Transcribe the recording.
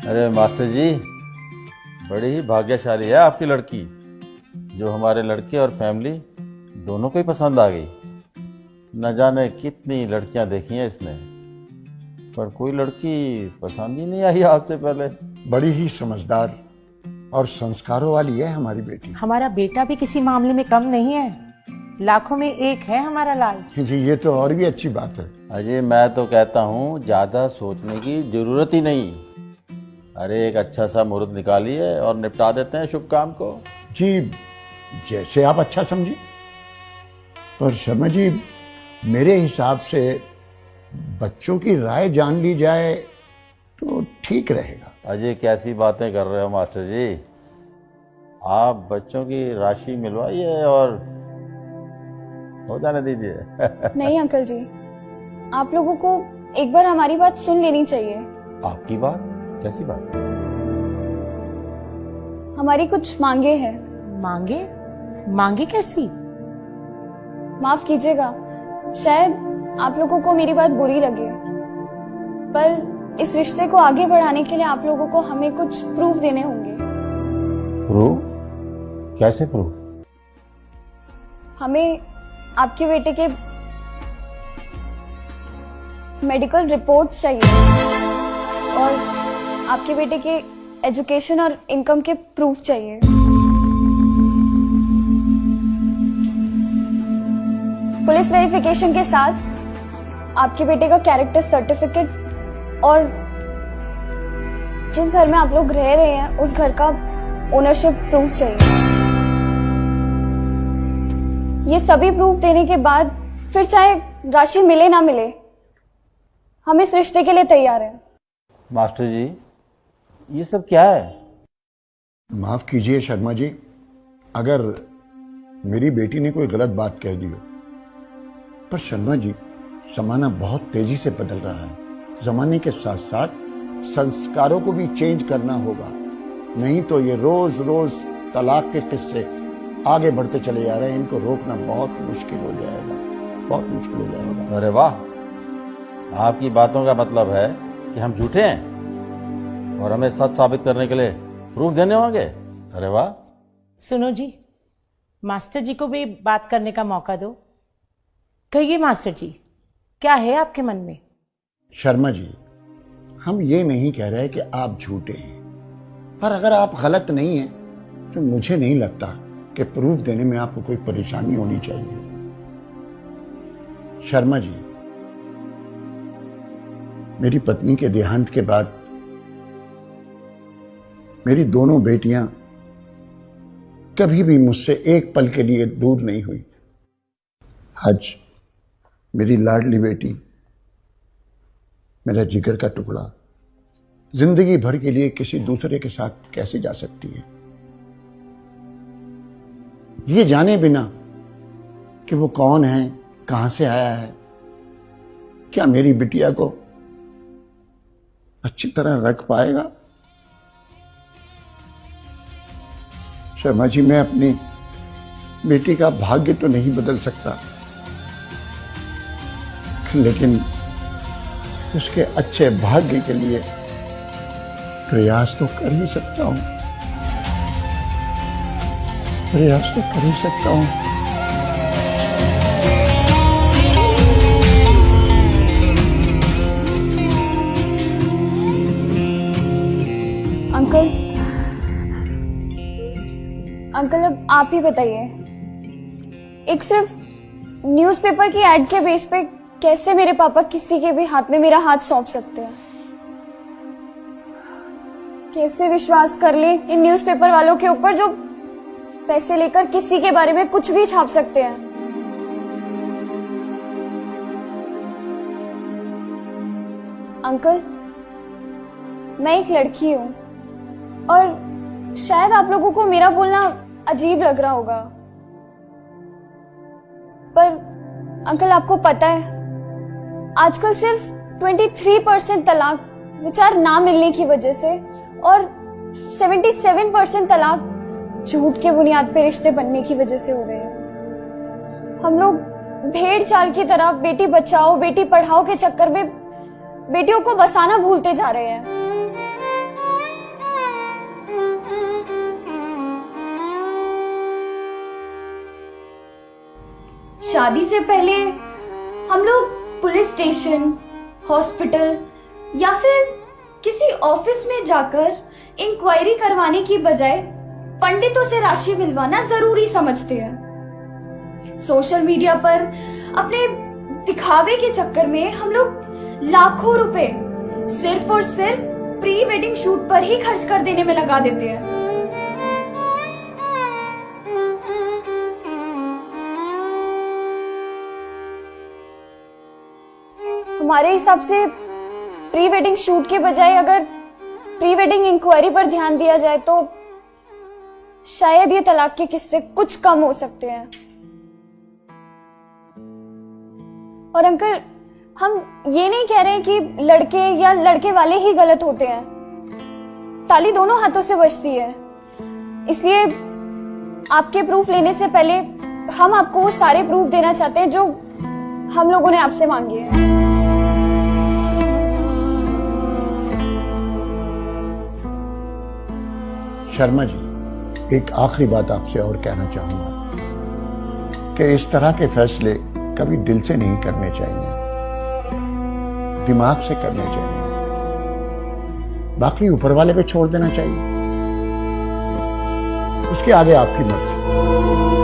अरे मास्टर जी, बड़ी ही भाग्यशाली है आपकी लड़की, जो हमारे लड़के और फैमिली दोनों को ही पसंद आ गई। न जाने कितनी लड़कियां देखी हैं इसने, पर कोई लड़की पसंद ही नहीं आई आपसे पहले। बड़ी ही समझदार और संस्कारों वाली है हमारी बेटी। हमारा बेटा भी किसी मामले में कम नहीं है, लाखों में एक है हमारा लाल। जी ये तो और भी अच्छी बात है। अजय, मैं तो कहता हूँ ज्यादा सोचने की जरूरत ही नहीं। अरे एक अच्छा सा मुहूर्त निकालिए और निपटा देते हैं शुभ काम को। जी जैसे आप अच्छा समझिए, पर शर्मा जी मेरे हिसाब से बच्चों की राय जान ली जाए तो ठीक रहेगा। अजय, कैसी बातें कर रहे हो मास्टर जी? आप बच्चों की राशि मिलवाइए और हो जाने दीजिए। नहीं अंकल जी, आप लोगों को एक बार हमारी बात सुन लेनी चाहिए। आपकी बात? कैसी बात? हमारी कुछ मांगे हैं। मांगे? मांगे कैसी? माफ कीजिएगा, शायद आप लोगों को मेरी बात बुरी लगे, पर इस रिश्ते को आगे बढ़ाने के लिए आप लोगों को हमें कुछ प्रूफ देने होंगे। प्रूफ? कैसे प्रूफ? हमें आपके बेटे के मेडिकल रिपोर्ट्स चाहिए और आपके बेटे के एजुकेशन और इनकम के प्रूफ चाहिए। पुलिस वेरिफिकेशन के साथ आपके बेटे का कैरेक्टर सर्टिफिकेट और जिस घर में आप लोग रह रहे हैं उस घर का ओनरशिप प्रूफ चाहिए। ये सभी प्रूफ देने के बाद फिर चाहे राशि मिले ना मिले, हम इस रिश्ते के लिए तैयार हैं। मास्टर जी, ये सब क्या है? माफ कीजिए शर्मा जी, अगर मेरी बेटी ने कोई गलत बात कह दी हो, पर शर्मा जी जमाना बहुत तेजी से बदल रहा है। जमाने के साथ साथ संस्कारों को भी चेंज करना होगा, नहीं तो ये रोज रोज तलाक के किस्से आगे बढ़ते चले जा रहे हैं। इनको रोकना बहुत मुश्किल हो जाएगा, बहुत मुश्किल हो जाएगा। अरे वाह, आपकी बातों का मतलब है कि हम झूठे हैं और हमें सच साबित करने के लिए प्रूफ देने होंगे। अरे वाह। सुनो जी, मास्टर जी को भी बात करने का मौका दो। कहिए मास्टर जी, क्या है आपके मन में? शर्मा जी, हम ये नहीं कह रहे कि आप झूठे हैं, पर अगर आप गलत नहीं हैं तो मुझे नहीं लगता कि प्रूफ देने में आपको कोई परेशानी होनी चाहिए। शर्मा जी, मेरी पत्नी के देहांत के बाद मेरी दोनों बेटियां कभी भी मुझसे एक पल के लिए दूर नहीं हुई। आज मेरी लाडली बेटी, मेरा जिगर का टुकड़ा, जिंदगी भर के लिए किसी दूसरे के साथ कैसे जा सकती है, ये जाने बिना कि वो कौन है, कहां से आया है, क्या मेरी बिटिया को अच्छी तरह रख पाएगा? शर्मा जी, मैं अपनी बेटी का भाग्य तो नहीं बदल सकता, लेकिन उसके अच्छे भाग्य के लिए प्रयास तो कर ही सकता हूं, प्रयास तो कर ही सकता हूं। अंकल अब आप ही बताइए, एक सिर्फ न्यूज़पेपर की एड के बेस पे कैसे मेरे पापा किसी के भी हाथ में मेरा हाथ सौंप सकते हैं? कैसे विश्वास कर ले इन न्यूज़पेपर वालों के ऊपर जो पैसे लेकर किसी के बारे में कुछ भी छाप सकते हैं? अंकल, मैं एक लड़की हूं और शायद आप लोगों को मेरा बोलना अजीब लग रहा होगा, पर अंकल आपको पता है आजकल सिर्फ 23% तलाक विचार ना मिलने की वजह से और 77% तलाक झूठ के बुनियाद पे रिश्ते बनने की वजह से हो रहे हैं। हम लोग भेड़ चाल की तरह बेटी बचाओ बेटी पढ़ाओ के चक्कर में बेटियों को बसाना भूलते जा रहे हैं। शादी से पहले हम लोग पुलिस स्टेशन, हॉस्पिटल या फिर किसी ऑफिस में जाकर इंक्वायरी करवाने की बजाय पंडितों से राशि मिलवाना जरूरी समझते हैं। सोशल मीडिया पर अपने दिखावे के चक्कर में हम लोग लाखों रुपए सिर्फ और सिर्फ प्री वेडिंग शूट पर ही खर्च कर देने में लगा देते हैं। हमारे हिसाब से प्री वेडिंग शूट के बजाय अगर प्री वेडिंग इंक्वायरी पर ध्यान दिया जाए तो शायद ये तलाक के किस्से कुछ कम हो सकते हैं। और अंकल, हम ये नहीं कह रहे हैं कि लड़के या लड़के वाले ही गलत होते हैं। ताली दोनों हाथों से बजती है। इसलिए आपके प्रूफ लेने से पहले हम आपको वो सारे प्रूफ देना चाहते हैं जो हम लोगों ने आपसे मांगे हैं। शर्मा जी, एक आखिरी बात आपसे और कहना चाहूंगा कि इस तरह के फैसले कभी दिल से नहीं करने चाहिए, दिमाग से करने चाहिए, बाकी ऊपर वाले पे छोड़ देना चाहिए। उसके आगे आपकी मर्जी।